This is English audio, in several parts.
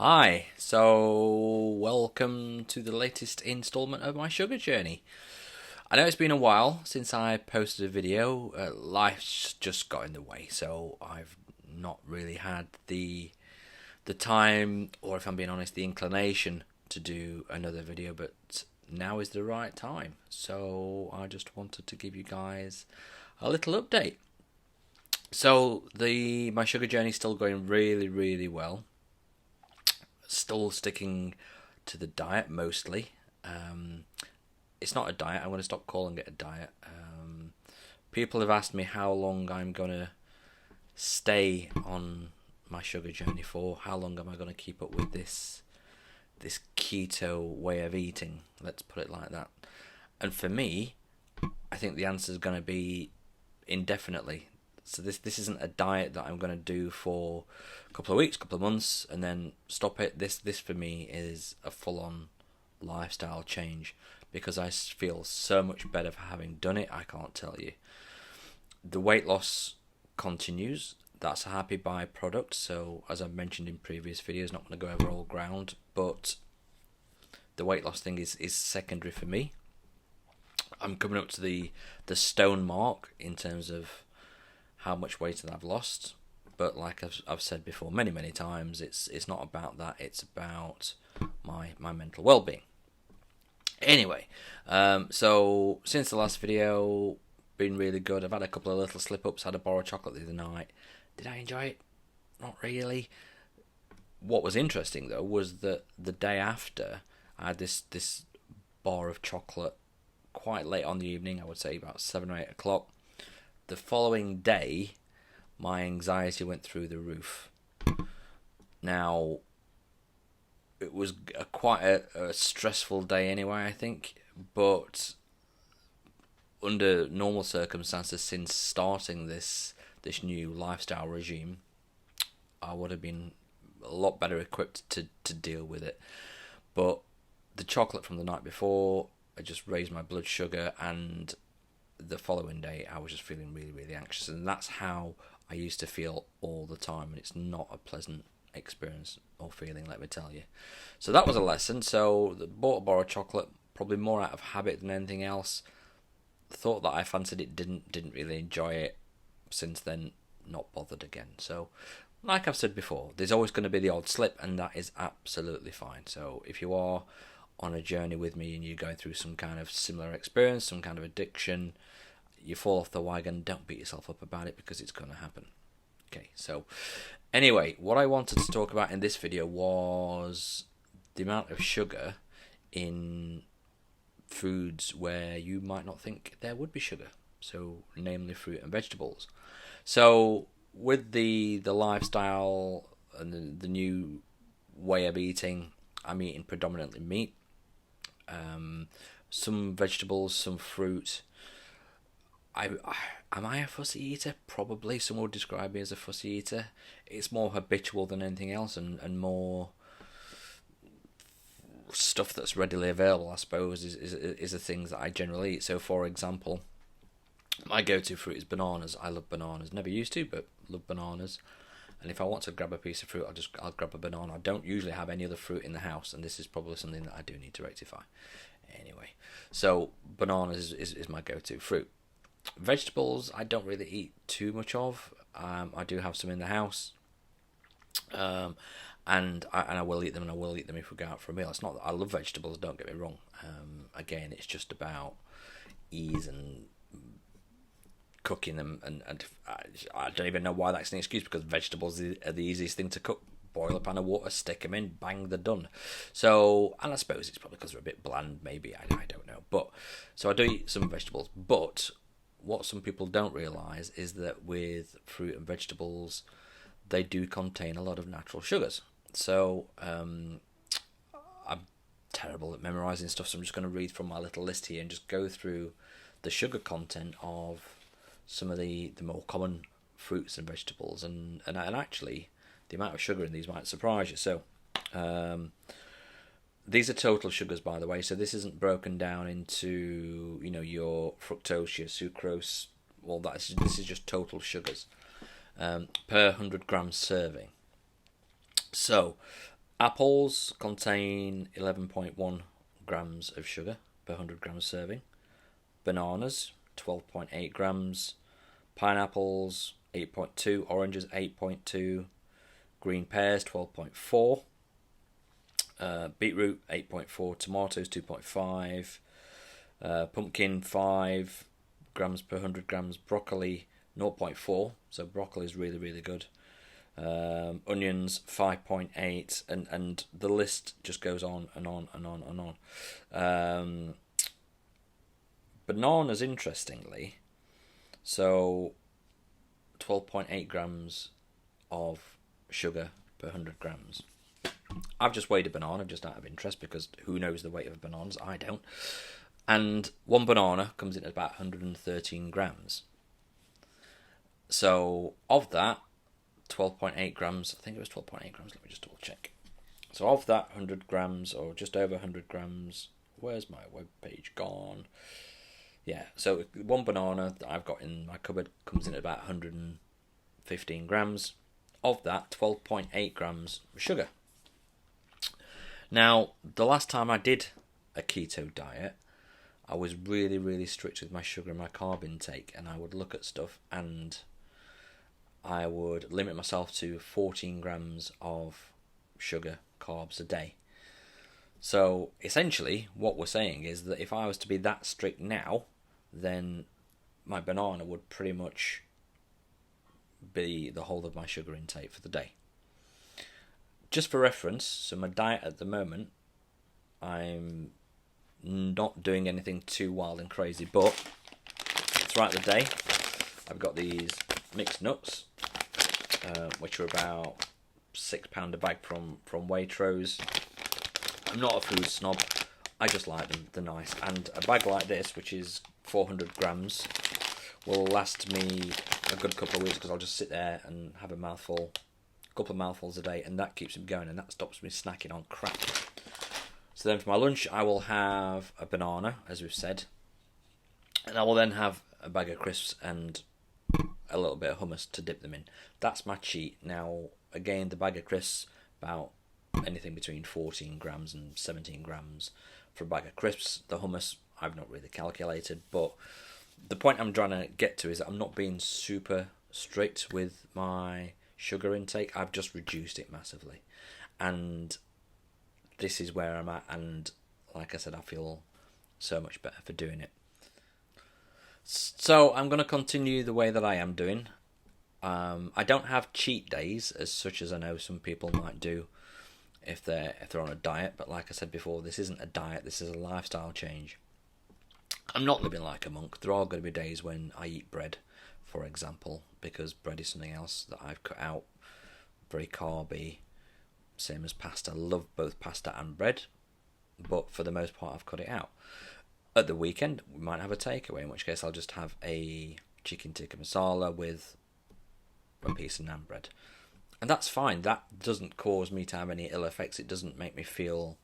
Hi, so welcome to the latest installment of my sugar journey. I know it's been a while since I posted a video. Life's just got in the way, so I've not really had the time, or if I'm being honest, the inclination to do another video. But now is the right time, so I just wanted to give you guys a little update. So the my sugar journey is still going really well. Still sticking to the diet mostly. It's not a diet. I'm going to stop calling it a diet. People have asked me how long I'm going to stay on my sugar journey for. How long am I going to keep up with this keto way of eating? Let's put it like that. And for me, I think the answer is going to be indefinitely. So this isn't a diet that I'm going to do for a couple of weeks, couple of months, and then stop it. This for me is a full-on lifestyle change because I feel so much better for having done it. I can't tell you. The weight loss continues. That's a happy byproduct. So as I've mentioned in previous videos, not going to go over all ground, but the weight loss thing is secondary for me. I'm coming up to the stone mark in terms of how much weight that I've lost, but like I've said before many times, it's not about that. It's about my mental well-being. Anyway, so since the last video, been really good. I've had a couple of little slip-ups. Had a bar of chocolate the other night. Did I enjoy it? Not really. What was interesting though was that the day after, I had this bar of chocolate quite late on the evening. I would say about 7 or 8 o'clock. The following day, my anxiety went through the roof. Now, it was quite a stressful day anyway, I think, but under normal circumstances, since starting this new lifestyle regime, I would have been a lot better equipped to deal with it. But the chocolate from the night before, I just raised my blood sugar, and the following day I was just feeling really anxious, and that's how I used to feel all the time, and it's not a pleasant experience or feeling, let me tell you. So that was a lesson. So bought a bar of chocolate, probably more out of habit than anything else. Thought that I fancied it, didn't really enjoy it. Since then, not bothered again. So like I've said before, there's always going to be the odd slip, and that is absolutely fine. So if you are on a journey with me and you're going through some kind of similar experience, some kind of addiction, you fall off the wagon, don't beat yourself up about it because it's going to happen. Okay, so anyway, what I wanted to talk about in this video was the amount of sugar in foods where you might not think there would be sugar. So, namely fruit and vegetables. So, with the lifestyle and the new way of eating, I'm eating predominantly meat. Some vegetables, some fruit. Am I a fussy eater? Probably. Some would describe me as a fussy eater. It's more habitual than anything else, and more stuff that's readily available, I suppose, is the things that I generally eat. So, for example, my go-to fruit is bananas. I love bananas. Never used to, but love bananas. And if I want to grab a piece of fruit, I'll grab a banana. I don't usually have any other fruit in the house, and this is probably something that I do need to rectify. Anyway, so bananas is my go-to fruit. Vegetables, I don't really eat too much of. I do have some in the house, and I will eat them, and I will eat them if we go out for a meal. It's not that I love vegetables. Don't get me wrong. Again, it's just about ease and cooking them, and I don't even know why that's an excuse, because vegetables are the easiest thing to cook. Boil a pan of water, stick them in, bang, they're done. So, and I suppose it's probably because they're a bit bland, maybe, I don't know. But so I do eat some vegetables, but what some people don't realise is that with fruit and vegetables, they do contain a lot of natural sugars. So I'm terrible at memorising stuff, so I'm just going to read from my little list here and just go through the sugar content of some of the more common fruits and vegetables, and actually the amount of sugar in these might surprise you. So these are total sugars, by the way, so this isn't broken down into, your fructose, your sucrose, all that. This is just total sugars per 100 grams serving. So Apples contain 11.1 grams of sugar per 100 grams serving. Bananas, 12.8 grams. Pineapples, 8.2. Oranges, 8.2. Green pears, 12.4. Beetroot, 8.4. Tomatoes, 2.5. Pumpkin, 5 grams per 100 grams. Broccoli, 0.4. So broccoli is really, really good. Onions, 5.8, and the list just goes on and on and on and on. Bananas, interestingly, so 12.8 grams of sugar per 100 grams. I've just weighed a banana just out of interest, because who knows the weight of bananas? I don't. And one banana comes in at about 113 grams. So of that, 12.8 grams, I think it was 12.8 grams, let me just double check. So of that 100 grams, or just over 100 grams, where's my web page gone? Yeah, so one banana that I've got in my cupboard comes in at about 115 grams. Of that, 12.8 grams sugar. Now, the last time I did a keto diet, I was really, really strict with my sugar and my carb intake, and I would look at stuff and I would limit myself to 14 grams of sugar, carbs a day. So essentially what we're saying is that if I was to be that strict now, then my banana would pretty much be the whole of my sugar intake for the day. Just for reference, so my diet at the moment, I'm not doing anything too wild and crazy, but throughout the day I've got these mixed nuts, which are about £6 a bag from Waitrose. I'm not a food snob, I just like them, they're nice. And a bag like this, which is 400 grams, will last me a good couple of weeks, because I'll just sit there and have a couple of mouthfuls a day, and that keeps me going, and that stops me snacking on crap. So then for my lunch, I will have a banana, as we've said, and I will then have a bag of crisps and a little bit of hummus to dip them in. That's my cheat. Now, again, the bag of crisps, about anything between 14 grams and 17 grams for a bag of crisps. The hummus, I've not really calculated, but the point I'm trying to get to is that I'm not being super strict with my sugar intake. I've just reduced it massively, and this is where I'm at, and like I said, I feel so much better for doing it. So I'm going to continue the way that I am doing. I don't have cheat days as such as I know some people might do if they're on a diet, but like I said before, this isn't a diet, this is a lifestyle change. I'm not living like a monk. There are going to be days when I eat bread, for example, because bread is something else that I've cut out. Very carby, same as pasta. I love both pasta and bread, but for the most part I've cut it out. At the weekend we might have a takeaway, in which case I'll just have a chicken tikka masala with a piece of naan bread, and that's fine. That doesn't cause me to have any ill effects. It doesn't make me feel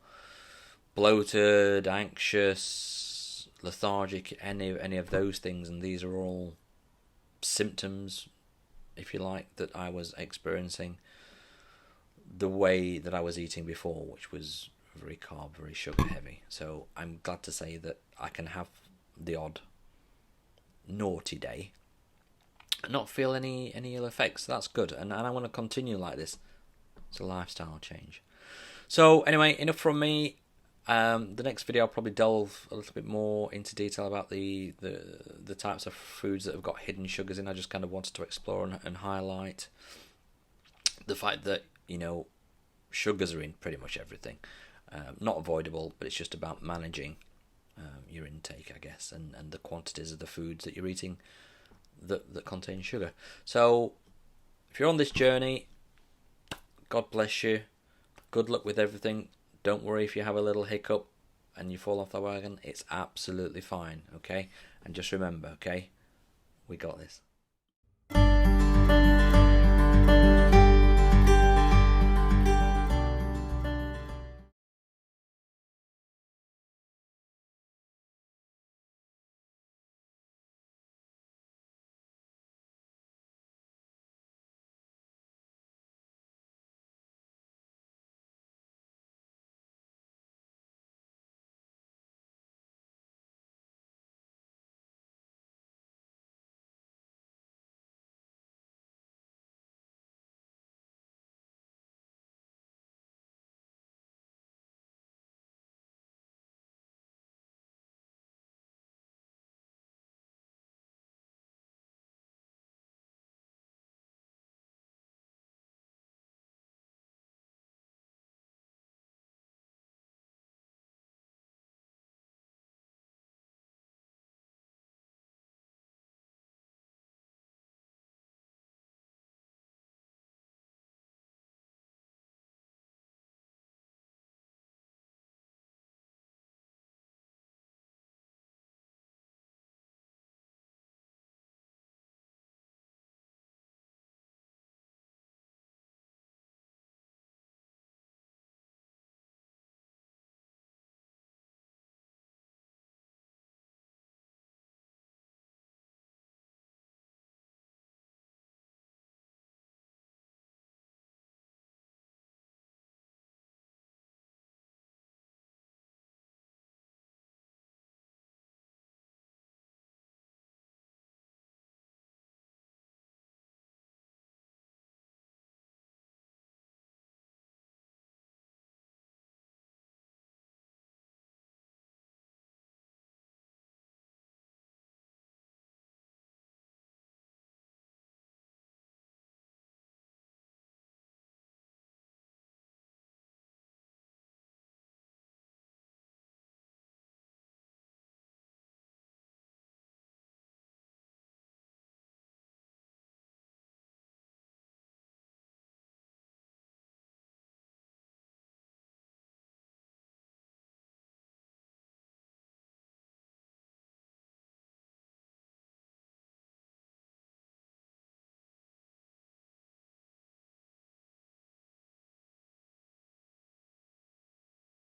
bloated, anxious, lethargic, any of those things, and these are all symptoms, if you like, that I was experiencing the way that I was eating before, which was very carb, very sugar heavy. So I'm glad to say that I can have the odd naughty day and not feel any ill effects. That's good, and I want to continue like this. It's a lifestyle change. So anyway, enough from me. The next video I'll probably delve a little bit more into detail about the types of foods that have got hidden sugars in. I just kind of wanted to explore and highlight the fact that, you know, sugars are in pretty much everything. Not avoidable, but it's just about managing your intake, I guess, and the quantities of the foods that you're eating that contain sugar. So if you're on this journey, God bless you. Good luck with everything. Don't worry if you have a little hiccup and you fall off the wagon. It's absolutely fine, okay? And just remember, okay, we got this.